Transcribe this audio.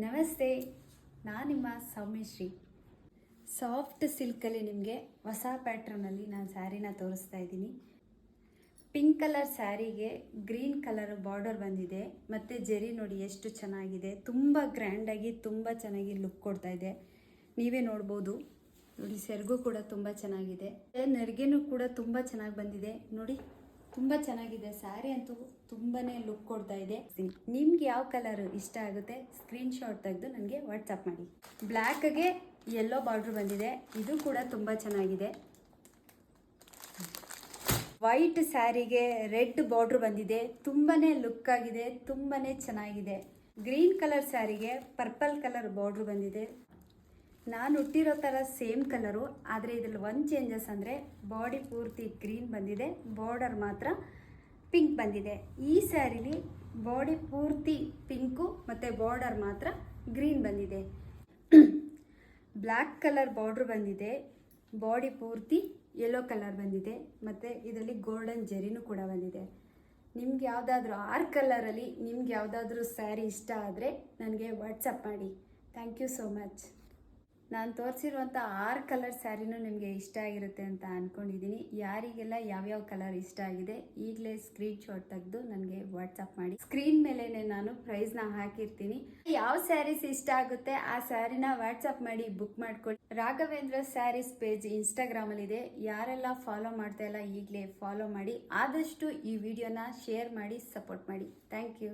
ನಮಸ್ತೆ, ನಾನು ನಿಮ್ಮ ಸೌಮ್ಯಶ್ರೀ. ಸಾಫ್ಟ್ ಸಿಲ್ಕಲ್ಲಿ ನಿಮಗೆ ಹೊಸ ಪ್ಯಾಟ್ರನಲ್ಲಿ ನಾನು ಸ್ಯಾರಿನ ತೋರಿಸ್ತಾ ಇದ್ದೀನಿ. ಪಿಂಕ್ ಕಲರ್ ಸ್ಯಾರಿಗೆ ಗ್ರೀನ್ ಕಲರ್ ಬಾರ್ಡರ್ ಬಂದಿದೆ ಮತ್ತು ಜರಿ ನೋಡಿ ಎಷ್ಟು ಚೆನ್ನಾಗಿದೆ. ತುಂಬ ಗ್ರ್ಯಾಂಡಾಗಿ ತುಂಬ ಚೆನ್ನಾಗಿ ಲುಕ್ ಕೊಡ್ತಾ ಇದೆ. ನೀವೇ ನೋಡ್ಬೋದು. ನೋಡಿ, ಸೆರಗು ಕೂಡ ತುಂಬ ಚೆನ್ನಾಗಿದೆ. ನೆರಿಗೆನೂ ಕೂಡ ತುಂಬ ಚೆನ್ನಾಗಿ ಬಂದಿದೆ. ನೋಡಿ, ತುಂಬ ಚೆನ್ನಾಗಿದೆ. ಸ್ಯಾರಿ ಅಂತೂ ತುಂಬಾ ಲುಕ್ ಕೊಡ್ತಾ ಇದೆ. ನಿಮ್ಗೆ ಯಾವ ಕಲರ್ ಇಷ್ಟ ಆಗುತ್ತೆ ಸ್ಕ್ರೀನ್ಶಾಟ್ ತೆಗೆದು ನನಗೆ ವಾಟ್ಸಪ್ ಮಾಡಿ. ಬ್ಲ್ಯಾಕ್ಗೆ ಯೆಲ್ಲೋ ಬಾರ್ಡ್ರ್ ಬಂದಿದೆ. ಇದು ಕೂಡ ತುಂಬ ಚೆನ್ನಾಗಿದೆ. ವೈಟ್ ಸ್ಯಾರಿಗೆ ರೆಡ್ ಬಾರ್ಡ್ರ್ ಬಂದಿದೆ. ತುಂಬಾ ಲುಕ್ ಆಗಿದೆ, ತುಂಬಾ ಚೆನ್ನಾಗಿದೆ. ಗ್ರೀನ್ ಕಲರ್ ಸ್ಯಾರಿಗೆ ಪರ್ಪಲ್ ಕಲರ್ ಬಾರ್ಡ್ರ್ ಬಂದಿದೆ. ನಾನು ಹುಟ್ಟಿರೋ ಥರ ಸೇಮ್ ಕಲರು, ಆದರೆ ಇದರಲ್ಲಿ ಒಂದು ಚೇಂಜಸ್ ಅಂದರೆ ಬಾಡಿ ಪೂರ್ತಿ ಗ್ರೀನ್ ಬಂದಿದೆ, ಬಾರ್ಡರ್ ಮಾತ್ರ ಪಿಂಕ್ ಬಂದಿದೆ. ಈ ಸ್ಯಾರಿಲಿ ಬಾಡಿ ಪೂರ್ತಿ ಪಿಂಕು ಮತ್ತು ಬಾರ್ಡರ್ ಮಾತ್ರ ಗ್ರೀನ್ ಬಂದಿದೆ. ಬ್ಲ್ಯಾಕ್ ಕಲರ್ ಬಾರ್ಡ್ರ್ ಬಂದಿದೆ, ಬಾಡಿ ಪೂರ್ತಿ ಯೆಲ್ಲೋ ಕಲರ್ ಬಂದಿದೆ ಮತ್ತು ಇದರಲ್ಲಿ ಗೋಲ್ಡನ್ ಜರಿನೂ ಕೂಡ ಬಂದಿದೆ. ನಿಮ್ಗೆ ಯಾವುದಾದ್ರೂ 6 ಕಲರಲ್ಲಿ ನಿಮ್ಗೆ ಯಾವುದಾದ್ರೂ ಸ್ಯಾರಿ ಇಷ್ಟ ಆದರೆ ನನಗೆ ವಾಟ್ಸಪ್ ಮಾಡಿ. Thank you so much. ನಾನು ತೋರಿಸಿರುವಂಥ 6 ಕಲರ್ ಸ್ಯಾರಿನೂ ನಿಮಗೆ ಇಷ್ಟ ಆಗಿರುತ್ತೆ ಅಂತ ಅಂದ್ಕೊಂಡಿದ್ದೀನಿ. ಯಾರಿಗೆಲ್ಲ ಯಾವ್ಯಾವ ಕಲರ್ ಇಷ್ಟ ಆಗಿದೆ ಈಗಲೇ ಸ್ಕ್ರೀನ್ಶಾಟ್ ತೆಗೆದು ನನಗೆ ವಾಟ್ಸಪ್ ಮಾಡಿ. ಸ್ಕ್ರೀನ್ ಮೇಲೇ ನಾನು ಪ್ರೈಸ್ನ ಹಾಕಿರ್ತೀನಿ. ಯಾವ ಸ್ಯಾರೀಸ್ ಇಷ್ಟ ಆಗುತ್ತೆ ಆ ಸ್ಯಾರಿನ ವಾಟ್ಸಪ್ ಮಾಡಿ ಬುಕ್ ಮಾಡ್ಕೊಳ್ಳಿ. ರಾಘವೇಂದ್ರ ಸ್ಯಾರೀಸ್ ಪೇಜ್ ಇನ್ಸ್ಟಾಗ್ರಾಮಲ್ಲಿದೆ. ಯಾರೆಲ್ಲ ಫಾಲೋ ಮಾಡ್ತಾ ಇಲ್ಲ ಈಗಲೇ ಫಾಲೋ ಮಾಡಿ. ಆದಷ್ಟು ಈ ವಿಡಿಯೋನ ಶೇರ್ ಮಾಡಿ, ಸಪೋರ್ಟ್ ಮಾಡಿ. Thank you.